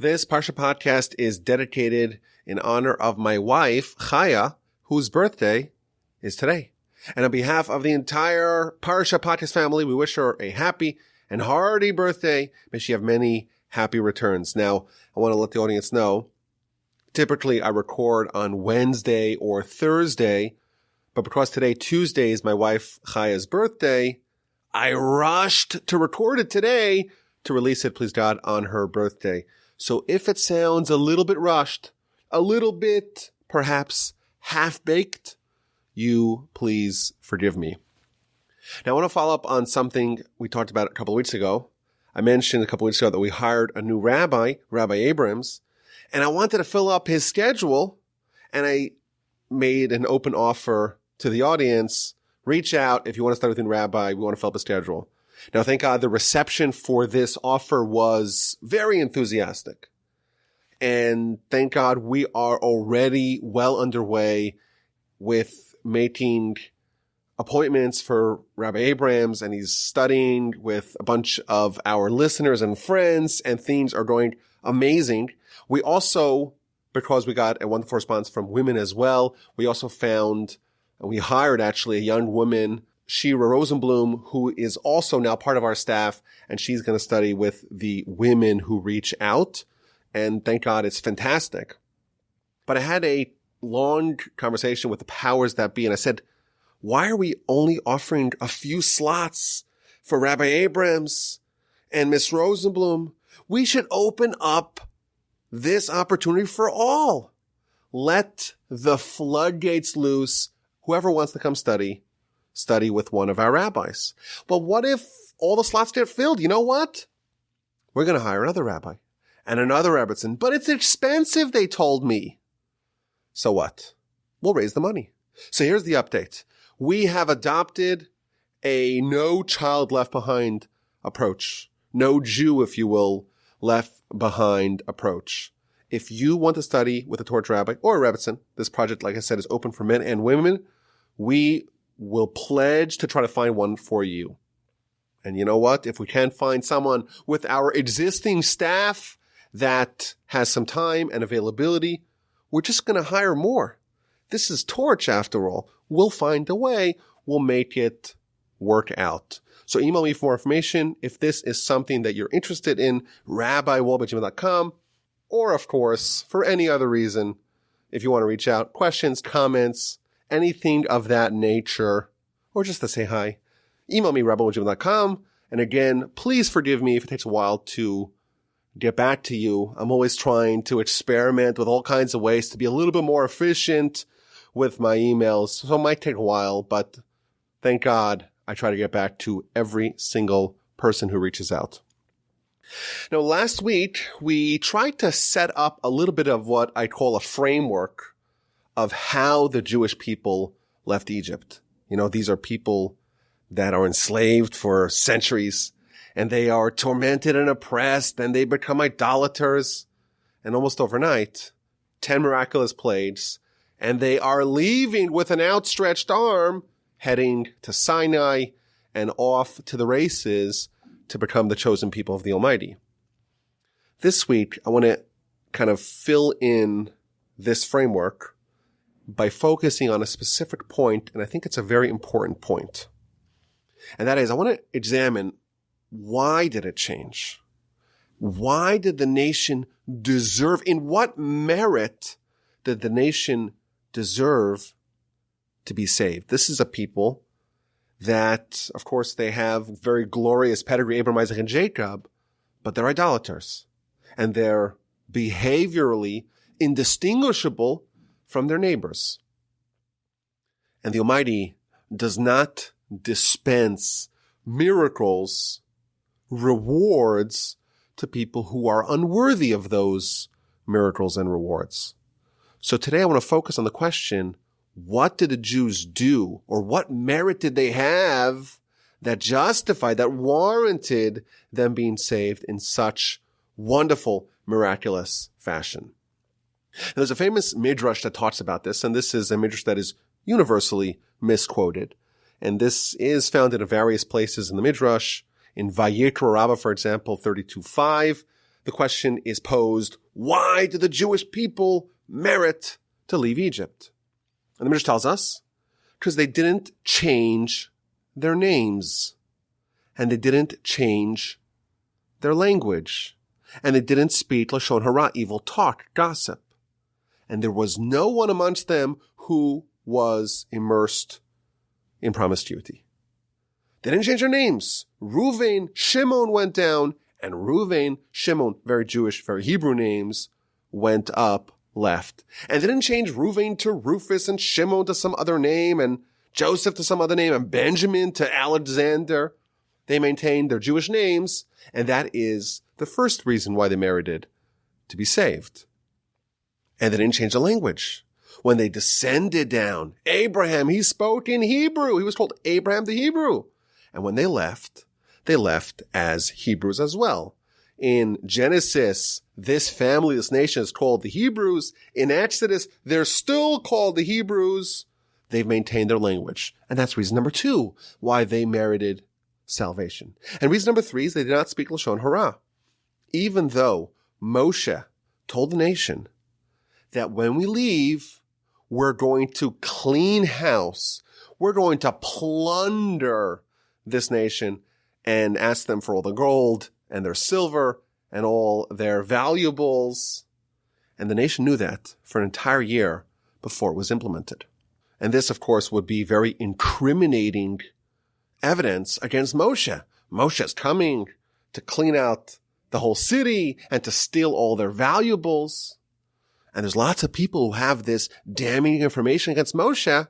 This Parsha Podcast is dedicated in honor of my wife, Chaya, whose birthday is today. And on behalf of the entire Parsha Podcast family, we wish her a happy and hearty birthday. May she have many happy returns. Now, I want to let the audience know, typically I record on Wednesday or Thursday, but because today, Tuesday, is my wife Chaya's birthday, I rushed to record it today to release it, please God, on her birthday. So if it sounds a little bit rushed, a little bit perhaps half-baked, you please forgive me. Now I want to follow up on something we talked about a couple of weeks ago. I mentioned a couple of weeks ago that we hired a new rabbi, Rabbi Abrams, and I wanted to fill up his schedule, and I made an open offer to the audience. Reach out if you want to start with a new rabbi. We want to fill up his schedule. Now, thank God the reception for this offer was very enthusiastic. And thank God we are already well underway with making appointments for Rabbi Abrams, and he's studying with a bunch of our listeners and friends, and things are going amazing. We also, because we got a wonderful response from women as well, we also found, and we hired actually a young woman, Shira Rosenblum, who is also now part of our staff, and she's going to study with the women who reach out. And thank God it's fantastic. But I had a long conversation with the powers that be, and I said, why are we only offering a few slots for Rabbi Abrams and Miss Rosenblum? We should open up this opportunity for all. Let the floodgates loose. Whoever wants to come study with one of our rabbis. But what if all the slots get filled? You know what? We're going to hire another rabbi and another Rebbitzin, but it's expensive, they told me. So what? We'll raise the money. So here's the update. We have adopted a no child left behind approach. No Jew, if you will, left behind approach. If you want to study with a Torch rabbi or a Rebbitzin, this project, like I said, is open for men and women. We will pledge to try to find one for you. And you know what? If we can't find someone with our existing staff that has some time and availability, we're just going to hire more. This is Torch after all. We'll find a way. We'll make it work out. So email me for more information if this is something that you're interested in, rabbiwolbe@gmail.com, or of course, for any other reason, if you want to reach out, questions, comments, anything of that nature, or just to say hi, email me, rabbiwolbe@gmail.com. And again, please forgive me if it takes a while to get back to you. I'm always trying to experiment with all kinds of ways to be a little bit more efficient with my emails. So it might take a while, but thank God I try to get back to every single person who reaches out. Now, last week, we tried to set up a little bit of what I call a framework of how the Jewish people left Egypt. You know, these are people that are enslaved for centuries, and they are tormented and oppressed, and they become idolaters. And almost overnight, 10 miraculous plagues, and they are leaving with an outstretched arm, heading to Sinai and off to the races to become the chosen people of the Almighty. This week, I want to kind of fill in this framework by focusing on a specific point, and I think it's a very important point. And that is, I want to examine, why did it change? Why did the nation deserve, in what merit did the nation deserve to be saved? This is a people that, of course, they have very glorious pedigree, Abraham, Isaac, and Jacob, but they're idolaters. And they're behaviorally indistinguishable from their neighbors. And the Almighty does not dispense miracles, rewards to people who are unworthy of those miracles and rewards. So today I want to focus on the question, what did the Jews do, or what merit did they have that justified, that warranted them being saved in such wonderful, miraculous fashion? There's a famous midrash that talks about this, and this is a midrash that is universally misquoted. And this is found in various places in the midrash. In Vayikra Rabbah, for example, 32:5, the question is posed, why do the Jewish people merit to leave Egypt? And the Midrash tells us, because they didn't change their names, and they didn't change their language, and they didn't speak lashon hara, evil talk, gossip. And there was no one amongst them who was immersed in promiscuity. They didn't change their names. Reuven, Shimon went down, and Reuven, Shimon, very Jewish, very Hebrew names, went up, left. And they didn't change Reuven to Rufus and Shimon to some other name and Joseph to some other name and Benjamin to Alexander. They maintained their Jewish names, and that is the first reason why they merited to be saved. And they didn't change the language. When they descended down, Abraham, he spoke in Hebrew. He was called Abraham the Hebrew. And when they left as Hebrews as well. In Genesis, this family, this nation is called the Hebrews. In Exodus, they're still called the Hebrews. They've maintained their language. And that's reason number 2, why they merited salvation. And reason number 3 is they did not speak lashon hara. Even though Moshe told the nation that when we leave, we're going to clean house. We're going to plunder this nation and ask them for all the gold and their silver and all their valuables. And the nation knew that for an entire year before it was implemented. And this, of course, would be very incriminating evidence against Moshe. Moshe's coming to clean out the whole city and to steal all their valuables. And there's lots of people who have this damning information against Moshe,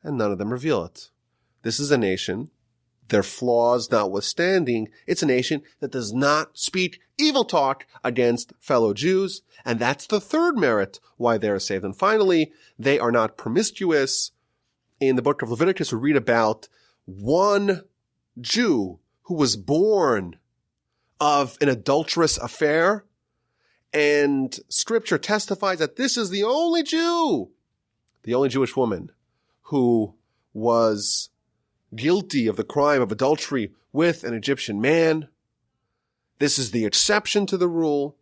and none of them reveal it. This is a nation, their flaws notwithstanding, it's a nation that does not speak evil talk against fellow Jews, and that's the third merit why they are saved. And finally, they are not promiscuous. In the book of Leviticus, we read about one Jew who was born of an adulterous affair, and Scripture testifies that this is the only Jew, the only Jewish woman who was guilty of the crime of adultery with an Egyptian man. This is the exception to the rule.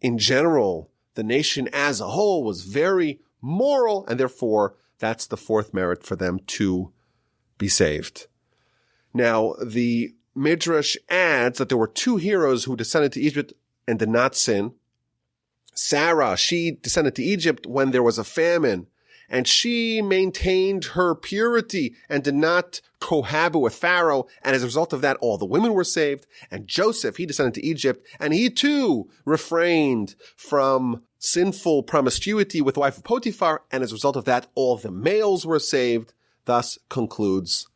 In general, the nation as a whole was very moral, and therefore that's the fourth merit for them to be saved. Now, the Midrash adds that there were 2 heroes who descended to Egypt and did not sin. Sarah, she descended to Egypt when there was a famine, and she maintained her purity and did not cohabit with Pharaoh, and as a result of that, all the women were saved. And Joseph, he descended to Egypt, and he too refrained from sinful promiscuity with the wife of Potiphar, and as a result of that, all the males were saved. Thus concludes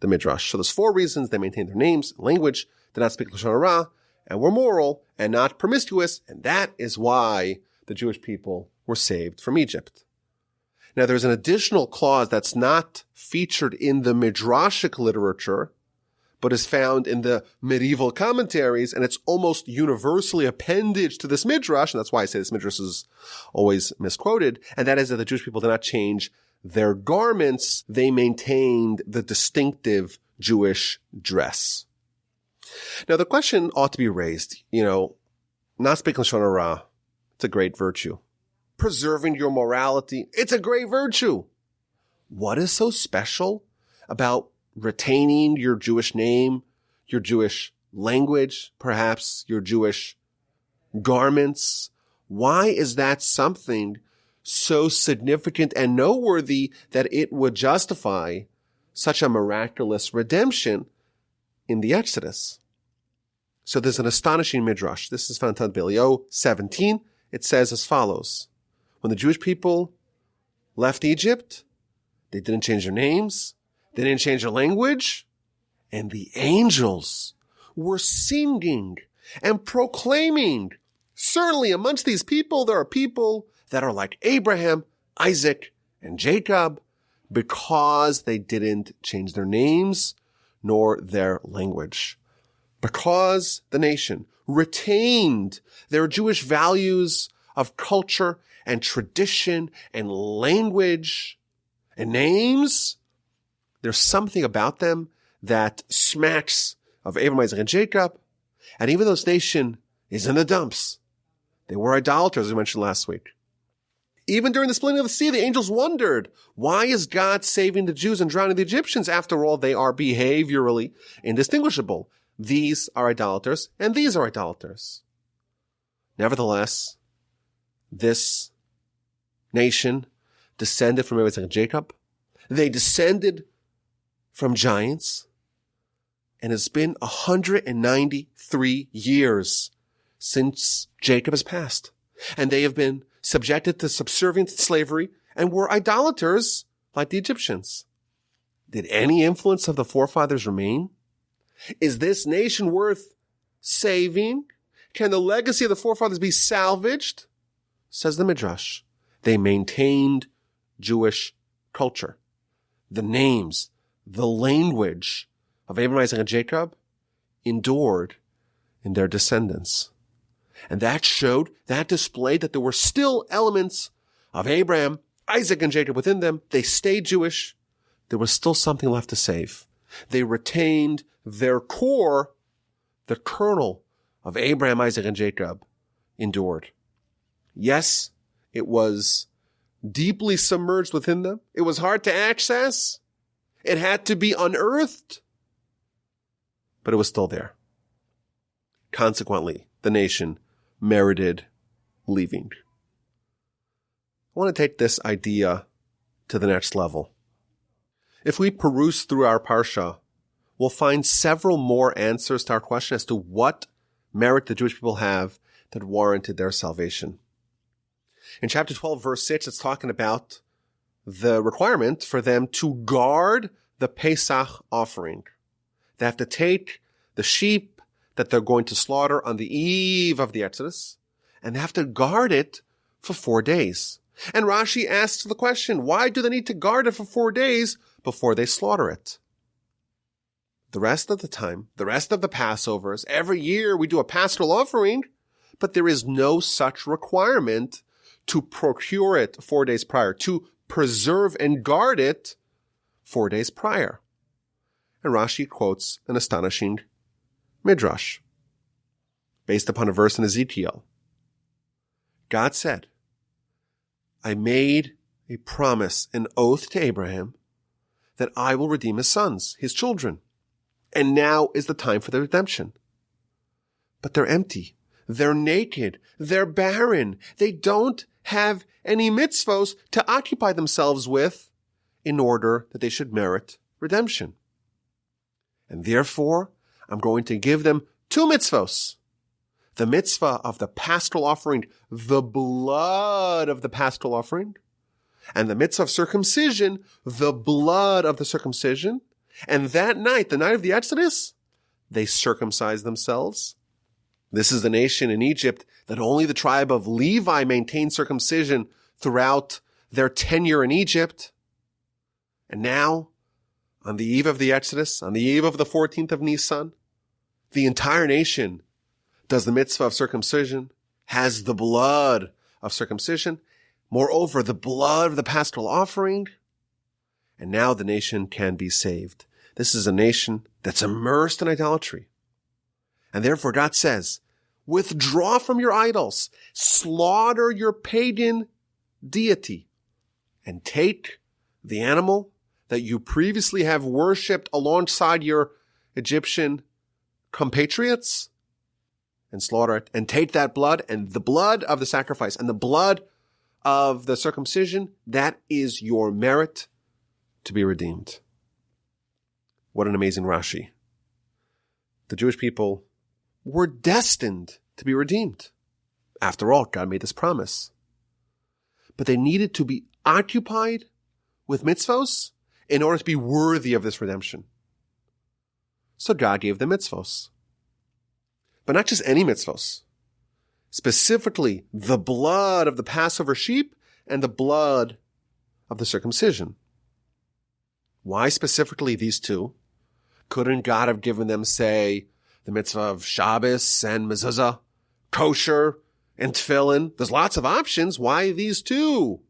the Midrash. So there's 4 reasons: they maintained their names, language, did not speak lashon hara, and were moral and not promiscuous, and that is why the Jewish people were saved from Egypt. Now, there's an additional clause that's not featured in the Midrashic literature, but is found in the medieval commentaries, and it's almost universally appended to this Midrash, and that's why I say this Midrash is always misquoted, and that is that the Jewish people did not change their garments. They maintained the distinctive Jewish dress. Now, the question ought to be raised, not speaking lashon hara, it's a great virtue. Preserving your morality, it's a great virtue. What is so special about retaining your Jewish name, your Jewish language, perhaps your Jewish garments? Why is that something so significant and noteworthy that it would justify such a miraculous redemption in the Exodus? So there's an astonishing midrash. This is found in Bilio 17. It says as follows: when the Jewish people left Egypt, they didn't change their names, they didn't change their language, and the angels were singing and proclaiming, certainly amongst these people, there are people that are like Abraham, Isaac, and Jacob, because they didn't change their names nor their language. Because the nation retained their Jewish values of culture and tradition and language and names, there's something about them that smacks of Abraham, Isaac, and Jacob, And even though this nation is in the dumps, they were idolaters, as we mentioned last week. Even during the splitting of the sea, the angels wondered, why is God saving the Jews and drowning the Egyptians? After all, they are behaviorally indistinguishable. These are idolaters, and these are idolaters. Nevertheless, this nation descended from Abraham and Jacob. They descended from giants. And it's been 193 years since Jacob has passed. And they have been subjected to subservient slavery and were idolaters like the Egyptians. Did any influence of the forefathers remain? Is this nation worth saving? Can the legacy of the forefathers be salvaged? Says the Midrash. They maintained Jewish culture. The names, the language of Abraham, Isaac, and Jacob endured in their descendants. And that displayed that there were still elements of Abraham, Isaac, and Jacob within them. They stayed Jewish. There was still something left to save. They retained their core, the kernel of Abraham, Isaac, and Jacob endured. Yes, it was deeply submerged within them. It was hard to access. It had to be unearthed. But it was still there. Consequently, the nation merited leaving. I want to take this idea to the next level. If we peruse through our Parsha, we'll find several more answers to our question as to what merit the Jewish people have that warranted their salvation. In chapter 12, verse 6, it's talking about the requirement for them to guard the Pesach offering. They have to take the sheep that they're going to slaughter on the eve of the Exodus, and they have to guard it for 4 days. And Rashi asks the question, why do they need to guard it for 4 days before they slaughter it? The rest of the time, the rest of the Passovers, every year we do a paschal offering, but there is no such requirement to procure it 4 days prior, to preserve and guard it 4 days prior. And Rashi quotes an astonishing midrash based upon a verse in Ezekiel. God said, I made a promise, an oath to Abraham that I will redeem his sons, his children. And now is the time for their redemption. But they're empty. They're naked. They're barren. They don't have any mitzvos to occupy themselves with in order that they should merit redemption. And therefore, I'm going to give them 2 mitzvos. The mitzvah of the paschal offering, the blood of the paschal offering, and the mitzvah of circumcision, the blood of the circumcision. And that night, the night of the Exodus, they circumcised themselves. This is the nation in Egypt that only the tribe of Levi maintained circumcision throughout their tenure in Egypt. And now, on the eve of the Exodus, on the eve of the 14th of Nisan, the entire nation does the mitzvah of circumcision, has the blood of circumcision, moreover, the blood of the paschal offering, and now the nation can be saved. This is a nation that's immersed in idolatry. And therefore God says, withdraw from your idols, slaughter your pagan deity, and take the animal that you previously have worshipped alongside your Egyptian compatriots, and slaughter it, and take that blood, and the blood of the sacrifice, and the blood of the circumcision, that is your merit to be redeemed. What an amazing Rashi. The Jewish people were destined to be redeemed. After all, God made this promise. But they needed to be occupied with mitzvos in order to be worthy of this redemption. So God gave them mitzvos. But not just any mitzvos. Specifically, the blood of the Passover sheep and the blood of the circumcision. Why specifically these two? Couldn't God have given them, say, the mitzvah of Shabbos and mezuzah, kosher and tefillin? There's lots of options. Why these two?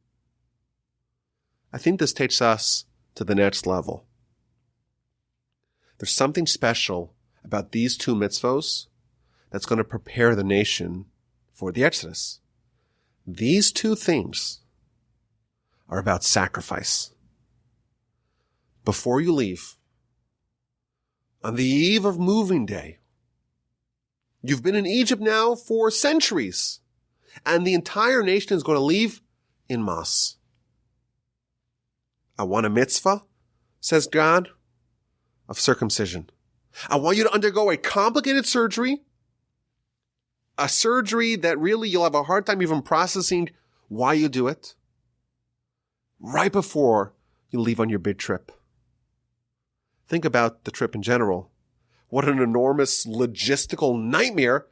I think this takes us to the next level. There's something special about these 2 mitzvos that's going to prepare the nation for the Exodus. These two things are about sacrifice. Before you leave, on the eve of moving day, you've been in Egypt now for centuries, and the entire nation is going to leave in mass. I want a mitzvah, says God, of circumcision. I want you to undergo a complicated surgery, a surgery that really you'll have a hard time even processing why you do it, right before you leave on your big trip. Think about the trip in general. What an enormous logistical nightmare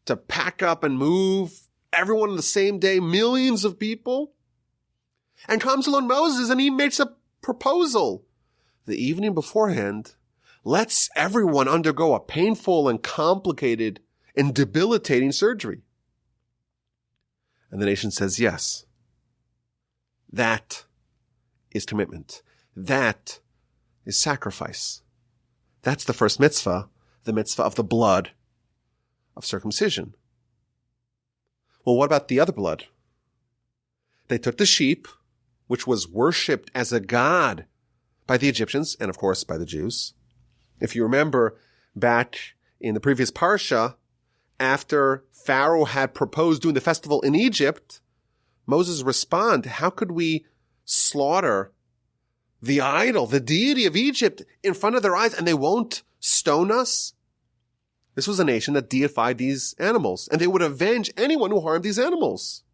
to pack up and move everyone on the same day, millions of people. And comes along Moses and he makes a proposal. The evening beforehand, lets everyone undergo a painful and complicated and debilitating surgery. And the nation says yes. That is commitment. That is sacrifice. That's the first mitzvah, the mitzvah of the blood of circumcision. Well, what about the other blood? They took the sheep, which was worshipped as a god by the Egyptians and, of course, by the Jews. If you remember back in the previous Parsha, after Pharaoh had proposed doing the festival in Egypt, Moses responded, how could we slaughter the idol, the deity of Egypt in front of their eyes and they won't stone us? This was a nation that deified these animals and they would avenge anyone who harmed these animals.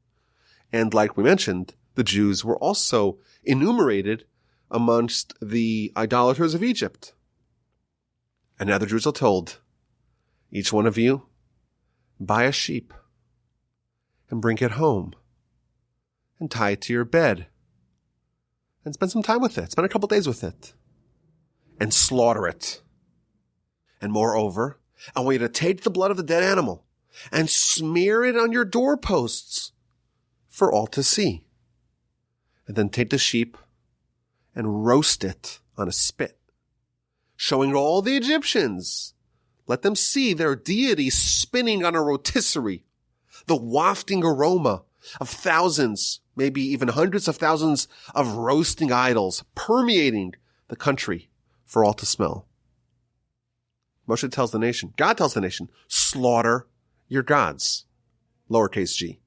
And like we mentioned, the Jews were also enumerated amongst the idolaters of Egypt. And now the Jews are told, each one of you, buy a sheep and bring it home and tie it to your bed and spend some time with it. Spend a couple days with it and slaughter it. And moreover, I want you to take the blood of the dead animal and smear it on your doorposts for all to see. And then take the sheep and roast it on a spit, showing to all the Egyptians. Let them see their deity spinning on a rotisserie, the wafting aroma of thousands, maybe even hundreds of thousands of roasting idols permeating the country for all to smell. Moshe tells the nation, God tells the nation, slaughter your gods, lowercase g.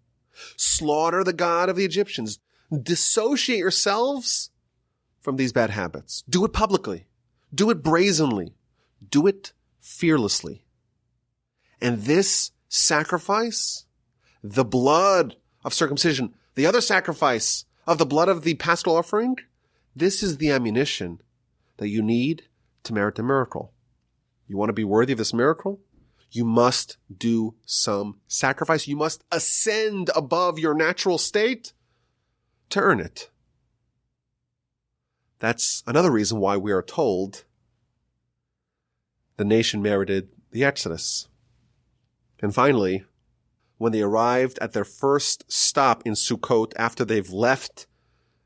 Slaughter the God of the Egyptians. Dissociate yourselves from these bad habits. Do it publicly. Do it brazenly. Do it fearlessly. And this sacrifice, the blood of circumcision, the other sacrifice of the blood of the paschal offering, this is the ammunition that you need to merit the miracle. You want to be worthy of this miracle? You must do some sacrifice. You must ascend above your natural state to earn it. That's another reason why we are told the nation merited the Exodus. And finally, when they arrived at their first stop in Sukkot after they've left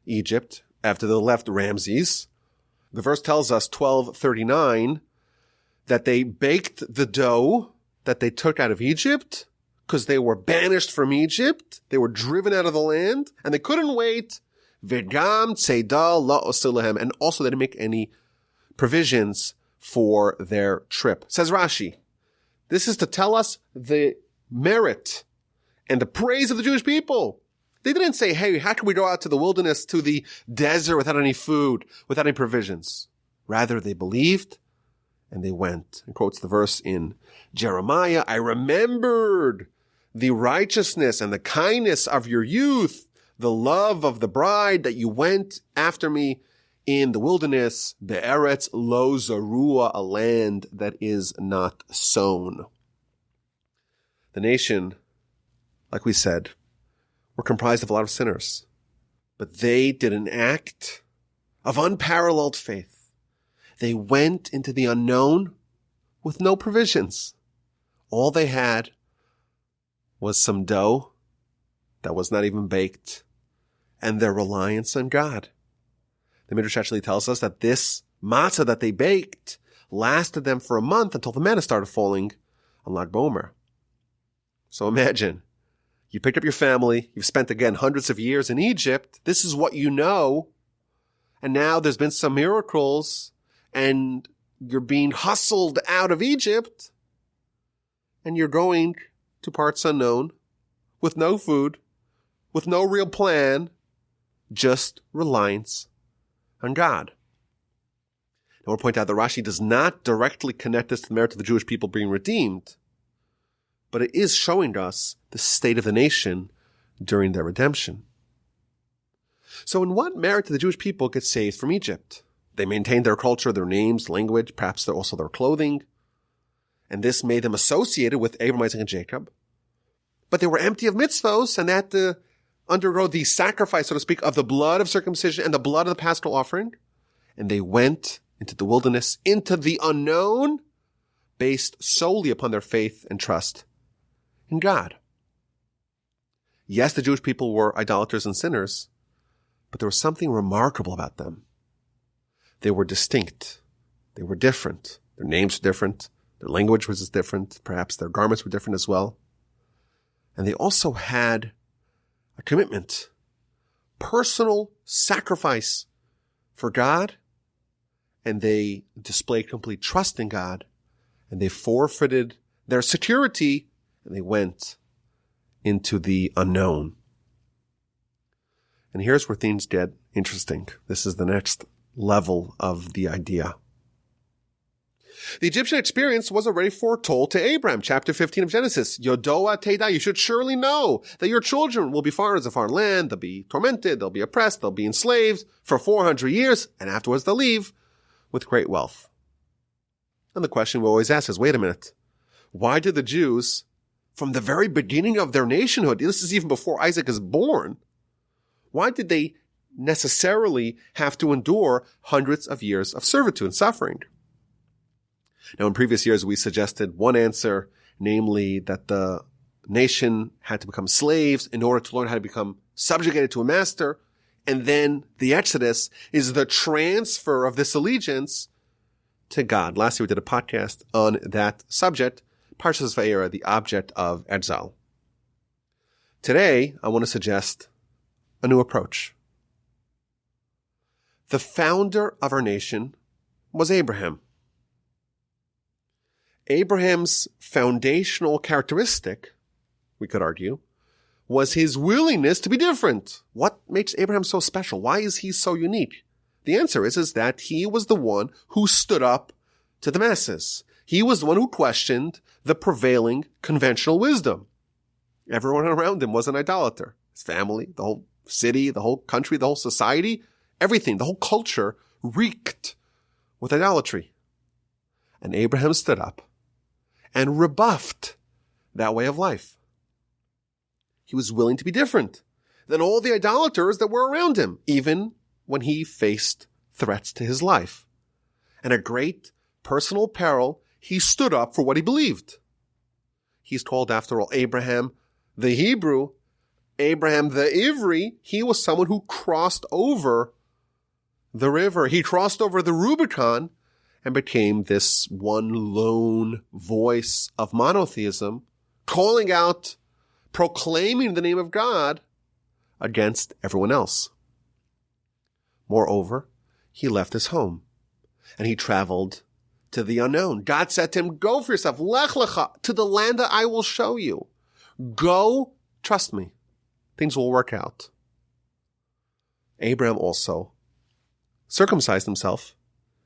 Egypt, after they left Ramses, the verse tells us, 12:39, that they baked the dough that they took out of Egypt because they were banished from Egypt. They were driven out of the land and they couldn't wait. V'gam tzeda la'oseh lahem. And also they didn't make any provisions for their trip. Says Rashi, this is to tell us the merit and the praise of the Jewish people. They didn't say, hey, how can we go out to the wilderness, to the desert without any food, without any provisions? Rather, they believed and they went. And quotes the verse in Jeremiah, I remembered the righteousness and the kindness of your youth, the love of the bride that you went after me in the wilderness, Be'eretz lo zarua, a land that is not sown. The nation, like we said, were comprised of a lot of sinners, but they did an act of unparalleled faith. They went into the unknown with no provisions. All they had was some dough that was not even baked and their reliance on God. The Midrash actually tells us that this matzah that they baked lasted them for a month until the manna started falling on Lag BaOmer. So imagine, you picked up your family, you've spent again hundreds of years in Egypt, this is what you know, and now there's been some miracles, and you're being hustled out of Egypt, and you're going to parts unknown, with no food, with no real plan, just reliance on God. Now, we'll point out that Rashi does not directly connect this to the merit of the Jewish people being redeemed, but it is showing us the state of the nation during their redemption. So in what merit did the Jewish people get saved from Egypt? They maintained their culture, their names, language, perhaps also their clothing, and this made them associated with Abraham, Isaac, and Jacob. But they were empty of mitzvos, and they had to undergo the sacrifice, so to speak, of the blood of circumcision and the blood of the paschal offering, and they went into the wilderness, into the unknown, based solely upon their faith and trust in God. Yes, the Jewish people were idolaters and sinners, but there was something remarkable about them. They were distinct. They were different. Their names were different. Their language was different. Perhaps their garments were different as well. And they also had a commitment, personal sacrifice for God, and they displayed complete trust in God, and they forfeited their security, and they went into the unknown. And here's where things get interesting. This is the next level of the idea. The Egyptian experience was already foretold to Abraham, chapter 15 of Genesis. Yodoa Teda, you should surely know that your children will be foreigners in foreign land. They'll be tormented, they'll be oppressed, they'll be enslaved for 400 years, and afterwards they'll leave with great wealth. And the question we always ask is, wait a minute, why did the Jews, from the very beginning of their nationhood, this is even before Isaac is born, why did they necessarily have to endure hundreds of years of servitude and suffering? Now, in previous years, we suggested one answer, namely that the nation had to become slaves in order to learn how to become subjugated to a master. And then the Exodus is the transfer of this allegiance to God. Last year, we did a podcast on that subject, Parsha Vayera, the object of exile. Today, I want to suggest a new approach. The founder of our nation was Abraham. Abraham's foundational characteristic, we could argue, was his willingness to be different. What makes Abraham so special? Why is he so unique? The answer is that he was the one who stood up to the masses. He was the one who questioned the prevailing conventional wisdom. Everyone around him was an idolater. His family, the whole city, the whole country, the whole society, everything, the whole culture reeked with idolatry. And Abraham stood up and rebuffed that way of life. He was willing to be different than all the idolaters that were around him, even when he faced threats to his life. And at great personal peril, he stood up for what he believed. He's called, after all, Abraham the Hebrew, Abraham the Ivri. He was someone who crossed over the river. He crossed over the Rubicon and became this one lone voice of monotheism, calling out, proclaiming the name of God against everyone else. Moreover, he left his home and he traveled to the unknown. God said to him, go for yourself, lech lecha, to the land that I will show you. Go, trust me, things will work out. Abraham also circumcised himself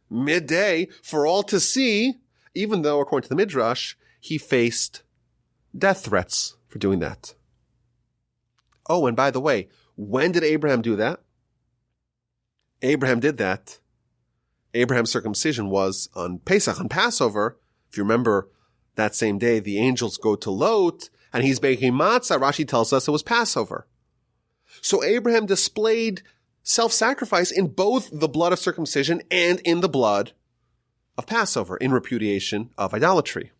midday for all to see, even though, according to the Midrash, he faced death threats for doing that. Oh, and by the way, when did Abraham do that? Abraham did that. Abraham's circumcision was on Pesach, on Passover. If you remember, that same day, the angels go to Lot, and he's baking matzah. Rashi tells us it was Passover. So Abraham displayed self-sacrifice in both the blood of circumcision and in the blood of Passover, in repudiation of idolatry.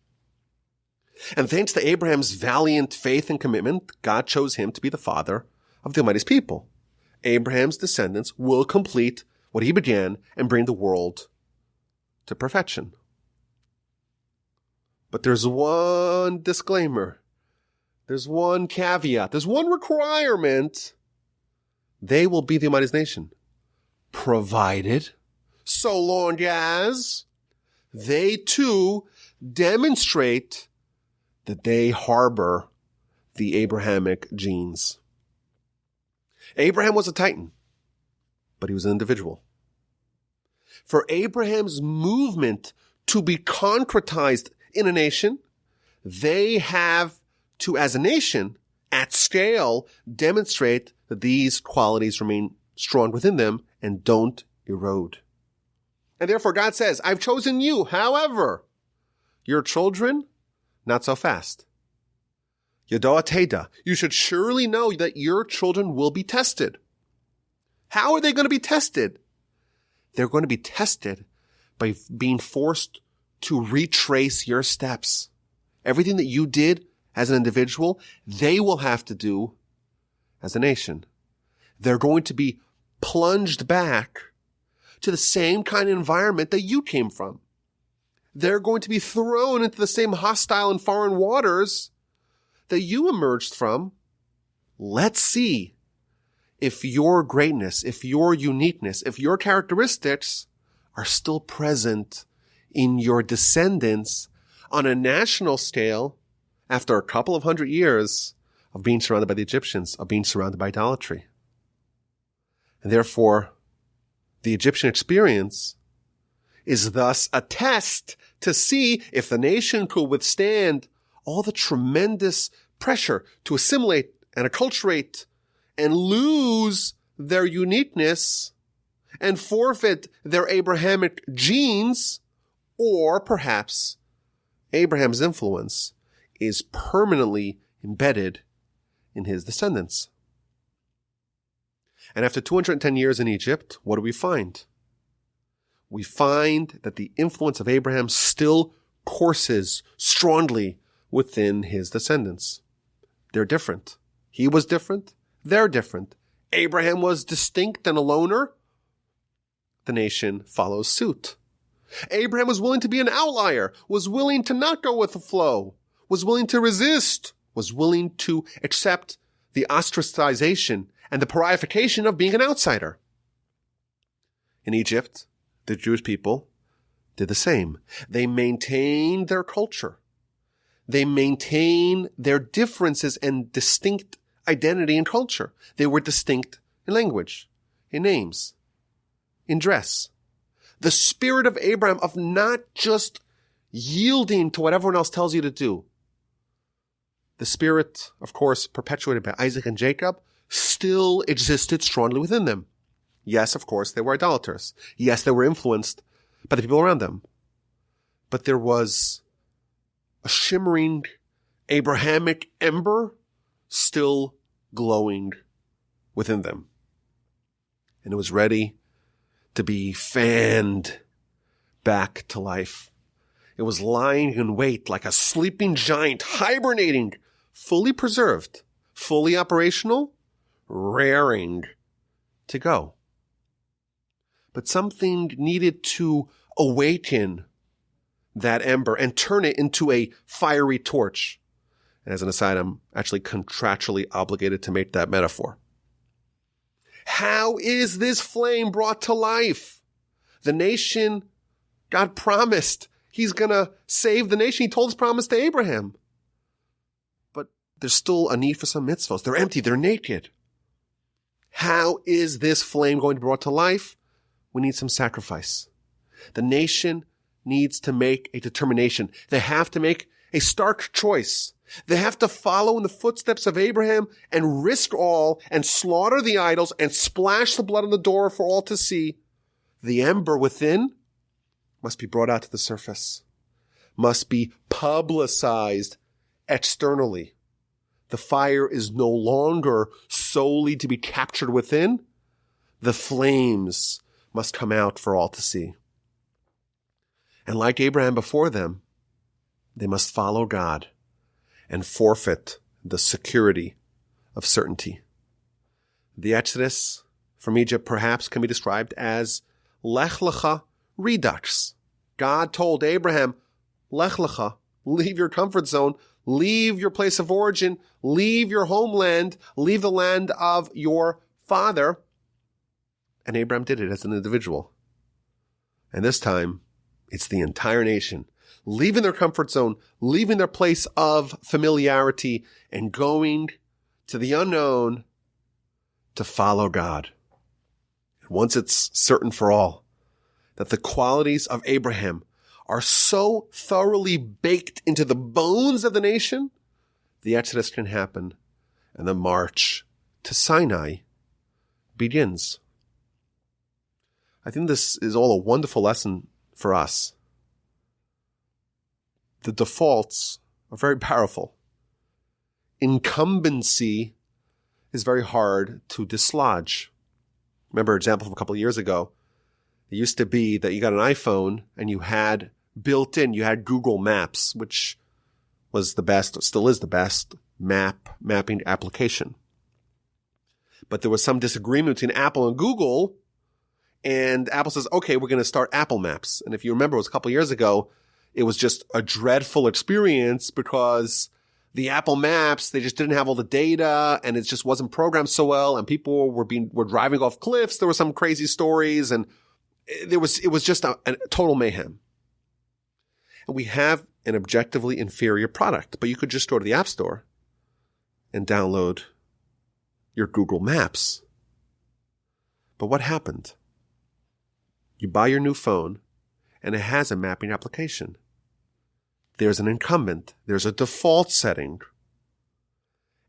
And thanks to Abraham's valiant faith and commitment, God chose him to be the father of the Almighty's people. Abraham's descendants will complete what he began and bring the world to perfection. But there's one disclaimer. There's one caveat. There's one requirement. They will be the Almighty's nation. Provided, so long as they too demonstrate that they harbor the Abrahamic genes. Abraham was a titan, but he was an individual. For Abraham's movement to be concretized in a nation, they have to, as a nation, at scale, demonstrate that these qualities remain strong within them and don't erode. And therefore God says, I've chosen you. However, your children, not so fast. Yadoa Teda, you should surely know that your children will be tested. How are they going to be tested? They're going to be tested by being forced to retrace your steps. Everything that you did as an individual, they will have to do as a nation. They're going to be plunged back to the same kind of environment that you came from. They're going to be thrown into the same hostile and foreign waters that you emerged from. Let's see if your greatness, if your uniqueness, if your characteristics are still present in your descendants on a national scale after a couple of 100 years of being surrounded by the Egyptians, of being surrounded by idolatry. And therefore, the Egyptian experience is thus a test to see if the nation could withstand all the tremendous pressure to assimilate and acculturate and lose their uniqueness and forfeit their Abrahamic genes, or perhaps Abraham's influence is permanently embedded in his descendants. And after 210 years in Egypt, what do we find? We find that the influence of Abraham still courses strongly within his descendants. They're different. He was different. They're different. Abraham was distinct and a loner. The nation follows suit. Abraham was willing to be an outlier, was willing to not go with the flow, was willing to resist, was willing to accept the ostracization and the pariification of being an outsider. In Egypt, the Jewish people did the same. They maintained their culture. They maintained their differences and distinct identity and culture. They were distinct in language, in names, in dress. The spirit of Abraham of not just yielding to what everyone else tells you to do. The spirit, of course, perpetuated by Isaac and Jacob, still existed strongly within them. Yes, of course, they were idolaters. Yes, they were influenced by the people around them. But there was a shimmering Abrahamic ember still glowing within them. And it was ready to be fanned back to life. It was lying in wait like a sleeping giant, hibernating, fully preserved, fully operational, raring to go. But something needed to awaken that ember and turn it into a fiery torch. And as an aside, I'm actually contractually obligated to make that metaphor. How is this flame brought to life? The nation, God promised he's going to save the nation. He told his promise to Abraham. But there's still a need for some mitzvahs. They're empty. They're naked. How is this flame going to be brought to life? We need some sacrifice. The nation needs to make a determination. They have to make a stark choice. They have to follow in the footsteps of Abraham and risk all and slaughter the idols and splash the blood on the door for all to see. The ember within must be brought out to the surface, must be publicized externally. The fire is no longer solely to be captured within. The flames must come out for all to see. And like Abraham before them, they must follow God and forfeit the security of certainty. The Exodus from Egypt perhaps can be described as Lech Lecha Redux. God told Abraham, Lech Lecha, leave your comfort zone, leave your place of origin, leave your homeland, leave the land of your father. And Abraham did it as an individual. And this time, it's the entire nation, leaving their comfort zone, leaving their place of familiarity, and going to the unknown to follow God. And once it's certain for all that the qualities of Abraham are so thoroughly baked into the bones of the nation, the Exodus can happen and the march to Sinai begins. I think this is all a wonderful lesson for us. The defaults are very powerful. Incumbency is very hard to dislodge. Remember an example from a couple of years ago. It used to be that you got an iPhone and you had built in, you had Google Maps, which was the best, still is the best mapping application. But there was some disagreement between Apple and Google, and Apple says, okay, we're going to start Apple Maps. And if you remember, it was a couple of years ago, it was just a dreadful experience because the Apple Maps, they just didn't have all the data and it just wasn't programmed so well, and people were driving off cliffs. There were some crazy stories, and it was just a total mayhem. And we have an objectively inferior product, but you could just go to the App Store and download your Google Maps. But what happened? You buy your new phone and it has a mapping application. There's an incumbent. There's a default setting.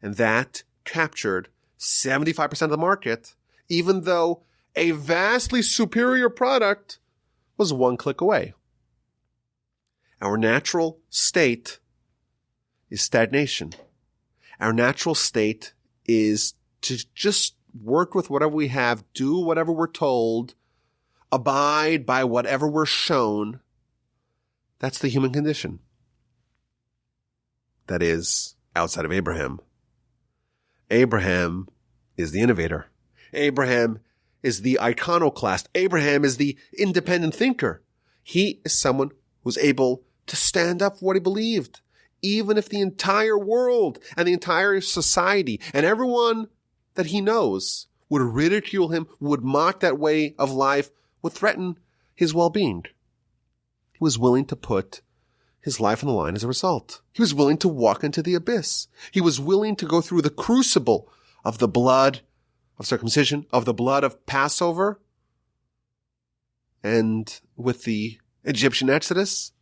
And that captured 75% of the market, even though a vastly superior product was one click away. Our natural state is stagnation. Our natural state is to just work with whatever we have, do whatever we're told, abide by whatever we're shown. That's the human condition. That is outside of Abraham. Abraham is the innovator. Abraham is the iconoclast. Abraham is the independent thinker. He is someone who's able to stand up for what he believed, even if the entire world and the entire society and everyone that he knows would ridicule him, would mock that way of life, would threaten his well-being. He was willing to put his life on the line as a result. He was willing to walk into the abyss. He was willing to go through the crucible of the blood of circumcision, of the blood of Passover, and with the Egyptian Exodus.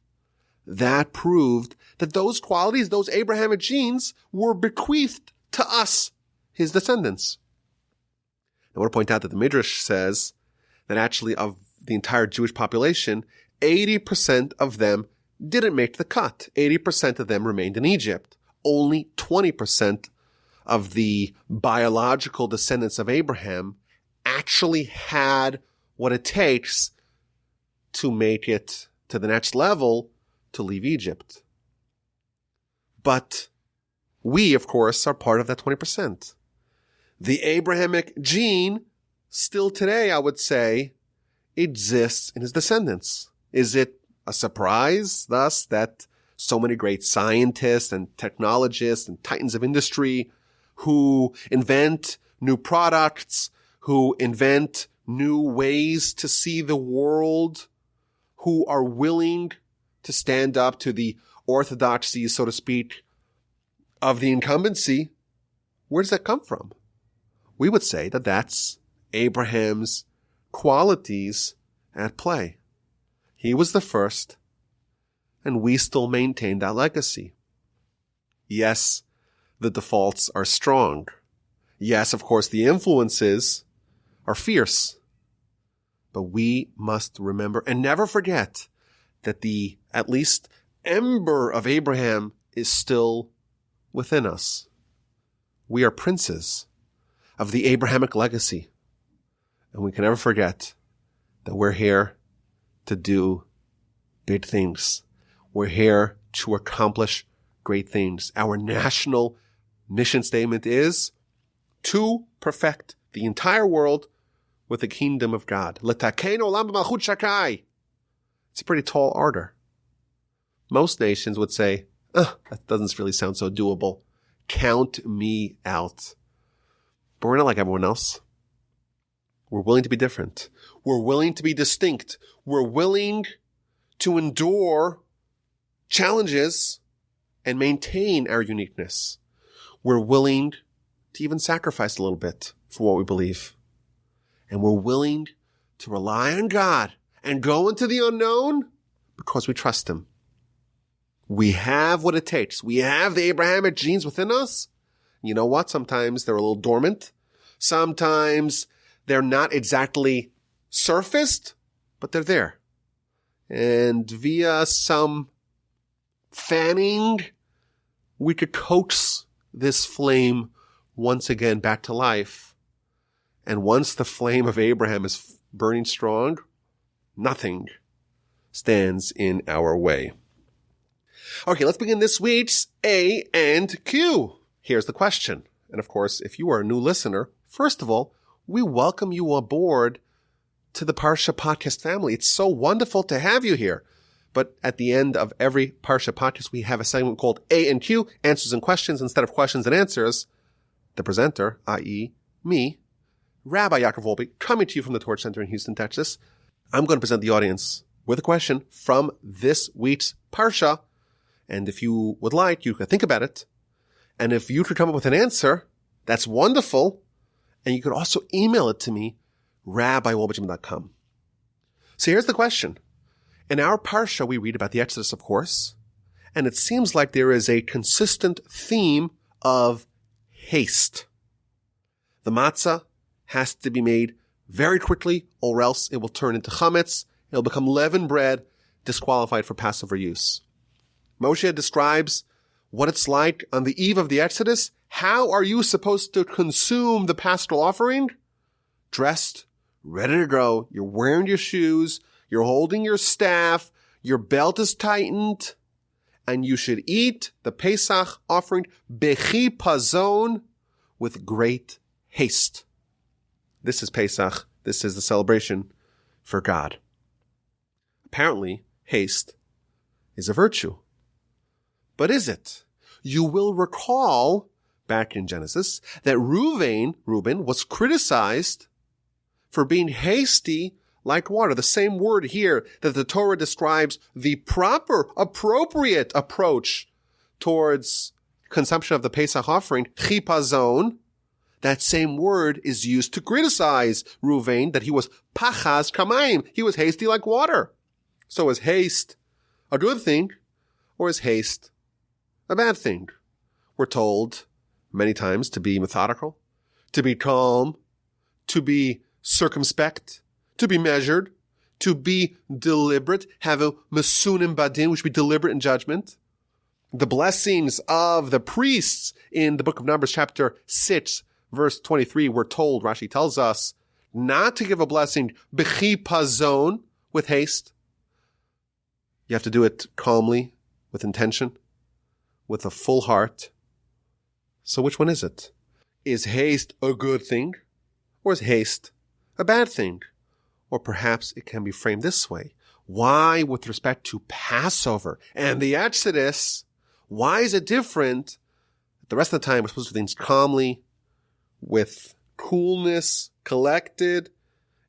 That proved that those qualities, those Abrahamic genes, were bequeathed to us, his descendants. I want to point out that the Midrash says that actually of the entire Jewish population, 80% of them didn't make the cut. 80% of them remained in Egypt. Only 20% of the biological descendants of Abraham actually had what it takes to make it to the next level, to leave Egypt. But we, of course, are part of that 20%. The Abrahamic gene still today, I would say, exists in his descendants. Is it a surprise, thus, that so many great scientists and technologists and titans of industry who invent new products, who invent new ways to see the world, who are willing to stand up to the orthodoxy, so to speak, of the incumbency, where does that come from? We would say that that's Abraham's qualities at play. He was the first, and we still maintain that legacy. Yes, the defaults are strong. Yes, of course, the influences are fierce. But we must remember and never forget that the, at least, ember of Abraham is still within us. We are princes of the Abrahamic legacy. And we can never forget that we're here to do big things. We're here to accomplish great things. Our national mission statement is to perfect the entire world with the kingdom of God. Letaken olam b'malchut shakai. It's a pretty tall order. most nations would say, that doesn't really sound so doable. Count me out. But we're not like everyone else. We're willing to be different. We're willing to be distinct. We're willing to endure challenges and maintain our uniqueness. We're willing to even sacrifice a little bit for what we believe. And we're willing to rely on God and go into the unknown because we trust Him. We have what it takes. We have the Abrahamic genes within us. You know what? Sometimes they're a little dormant. Sometimes they're not exactly surfaced, but they're there. And via some fanning, we could coax this flame once again back to life. And once the flame of Abraham is burning strong, nothing stands in our way. Okay, let's begin this week's A and Q. Here's the question. And of course, if you are a new listener, first of all, we welcome you aboard to the Parsha Podcast family. It's so wonderful to have you here. But at the end of every Parsha Podcast, we have a segment called A and Q, answers and questions instead of questions and answers. The presenter, i.e. me, Rabbi Yaakov Wolbe, coming to you from the Torch Center in Houston, Texas. I'm going to present the audience with a question from this week's Parsha. And if you would like, you could think about it. And if you could come up with an answer, that's wonderful. And you could also email it to me, rabbiwolbe@gmail.com. So here's the question. In our Parsha, we read about the Exodus, of course. And it seems like there is a consistent theme of haste. The matzah has to be made very quickly, or else it will turn into chametz. It'll become leavened bread, disqualified for Passover use. Moshe describes what it's like on the eve of the Exodus. How are you supposed to consume the paschal offering? Dressed, ready to go. You're wearing your shoes. You're holding your staff. Your belt is tightened. And you should eat the Pesach offering bechipazon with great haste. This is Pesach. This is the celebration for God. Apparently, haste is a virtue. But is it? You will recall back in Genesis that Reuben was criticized for being hasty like water. The same word here that the Torah describes the proper, appropriate approach towards consumption of the Pesach offering, chipazon. That same word is used to criticize Reuven that he was pachas kamayim. He was hasty like water. So is haste a good thing, or is haste a bad thing? We're told many times to be methodical, to be calm, to be circumspect, to be measured, to be deliberate, have a mesunim badin, which should be deliberate in judgment. The blessings of the priests in the book of Numbers, chapter 6, verse 23, we're told, Rashi tells us, not to give a blessing bechipazon, with haste. You have to do it calmly, with intention, with a full heart. So which one is it? Is haste a good thing? Or is haste a bad thing? Or perhaps it can be framed this way. Why, with respect to Passover and the Exodus, why is it different? The rest of the time we're supposed to do things calmly, with coolness, collected.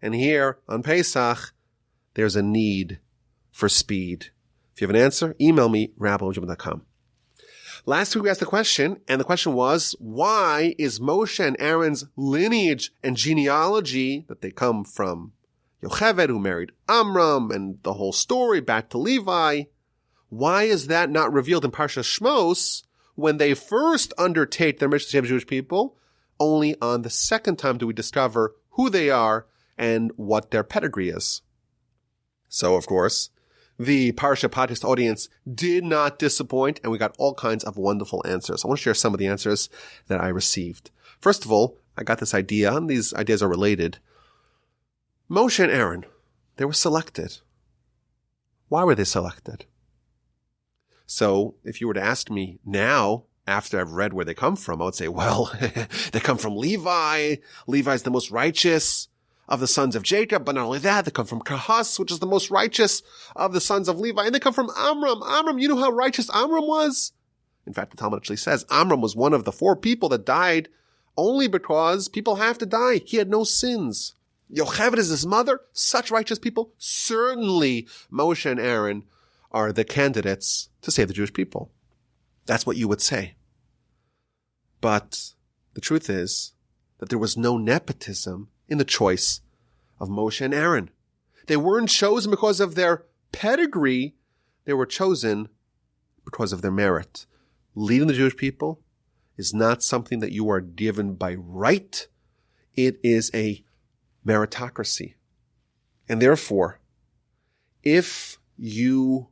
And here on Pesach, there's a need for speed. If you have an answer, email me, rabbi@gmail.com. Last week we asked the question, and the question was, why is Moshe and Aaron's lineage and genealogy, that they come from Yocheved, who married Amram, and the whole story back to Levi, why is that not revealed in Parsha Shmos when they first undertake their mission to save the Jewish people? Only on the second time do we discover who they are and what their pedigree is. So, of course, the Parsha Podcast audience did not disappoint, and we got all kinds of wonderful answers. I want to share some of the answers that I received. First of all, I got this idea, and these ideas are related. Moshe and Aaron, they were selected. Why were they selected? So, if you were to ask me now, after I've read where they come from, I would say, well, they come from Levi. Levi's the most righteous of the sons of Jacob, but not only that, they come from Kahas, which is the most righteous of the sons of Levi, and they come from Amram. Amram, you know how righteous Amram was? In fact, the Talmud actually says Amram was one of the 4 people that died only because people have to die. He had no sins. Yocheved is his mother, such righteous people. Certainly Moshe and Aaron are the candidates to save the Jewish people. That's what you would say. But the truth is that there was no nepotism in the choice of Moshe and Aaron. They weren't chosen because of their pedigree. They were chosen because of their merit. Leading the Jewish people is not something that you are given by right. It is a meritocracy. And therefore, if you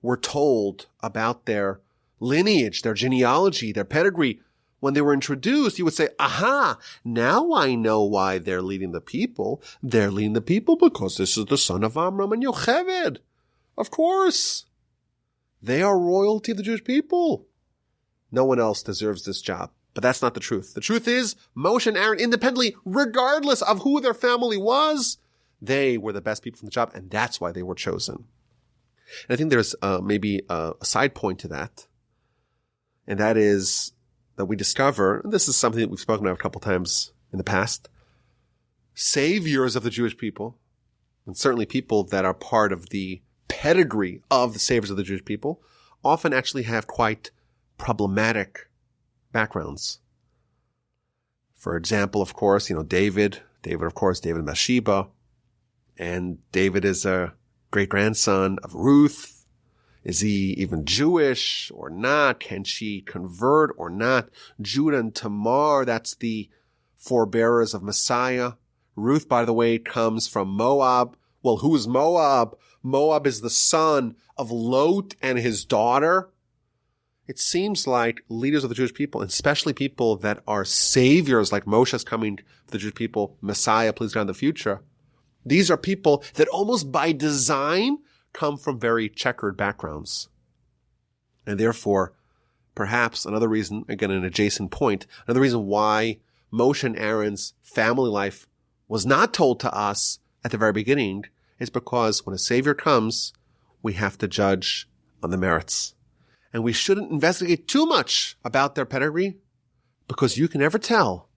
were told about their lineage, their genealogy, their pedigree, when they were introduced, you would say, aha, now I know why they're leading the people. They're leading the people because this is the son of Amram and Yocheved. Of course. They are royalty of the Jewish people. No one else deserves this job. But that's not the truth. The truth is, Moshe and Aaron, independently, regardless of who their family was, they were the best people for the job, and that's why they were chosen. And I think there's maybe a side point to that, and that is that we discover, and this is something that we've spoken about a couple times in the past, saviors of the Jewish people, and certainly people that are part of the pedigree of the saviors of the Jewish people, often actually have quite problematic backgrounds. For example, of course, David and Bathsheba, and David is a great-grandson of Ruth. Is he even Jewish or not? Can she convert or not? Judah and Tamar, that's the forebearers of Messiah. Ruth, by the way, comes from Moab. Well, who is Moab? Moab is the son of Lot and his daughter. It seems like leaders of the Jewish people, and especially people that are saviors, like Moshe's coming to the Jewish people, Messiah, please God, in the future. These are people that almost by design come from very checkered backgrounds. And therefore, perhaps another reason, again, an adjacent point, another reason why Moshe and Aaron's family life was not told to us at the very beginning is because when a savior comes, we have to judge on the merits. And we shouldn't investigate too much about their pedigree because you can never tell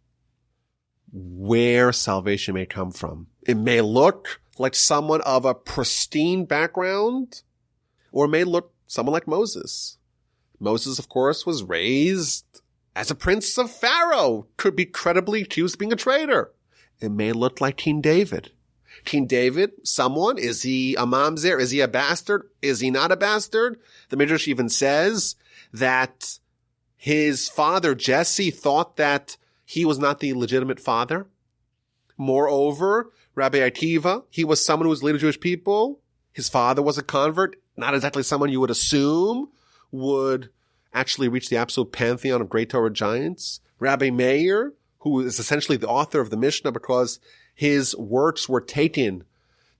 where salvation may come from. It may look like someone of a pristine background, or it may look someone like Moses. Moses, of course, was raised as a prince of Pharaoh, could be credibly accused of being a traitor. It may look like King David. King David, someone, is he a mamzer? Is he a bastard? Is he not a bastard? The Midrash even says that his father, Jesse, thought that he was not the legitimate father. Moreover, Rabbi Akiva, he was someone who was leader of Jewish people. His father was a convert, not exactly someone you would assume would actually reach the absolute pantheon of great Torah giants. Rabbi Meir, who is essentially the author of the Mishnah because his works were taken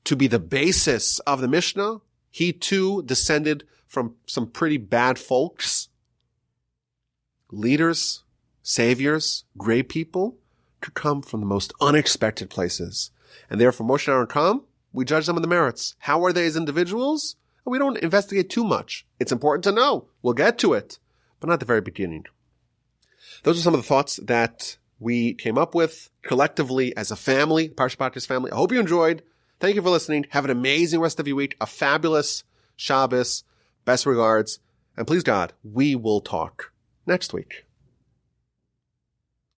to be the basis of the Mishnah. He too descended from some pretty bad folks. Leaders, saviors, great people could come from the most unexpected places. And therefore, Moshe and Aaron come, we judge them on the merits. How are they as individuals? We don't investigate too much. It's important to know. We'll get to it, but not at the very beginning. Those are some of the thoughts that we came up with collectively as a family, Parsha Podcast family. I hope you enjoyed. Thank you for listening. Have an amazing rest of your week, a fabulous Shabbos. Best regards. And please God, we will talk next week.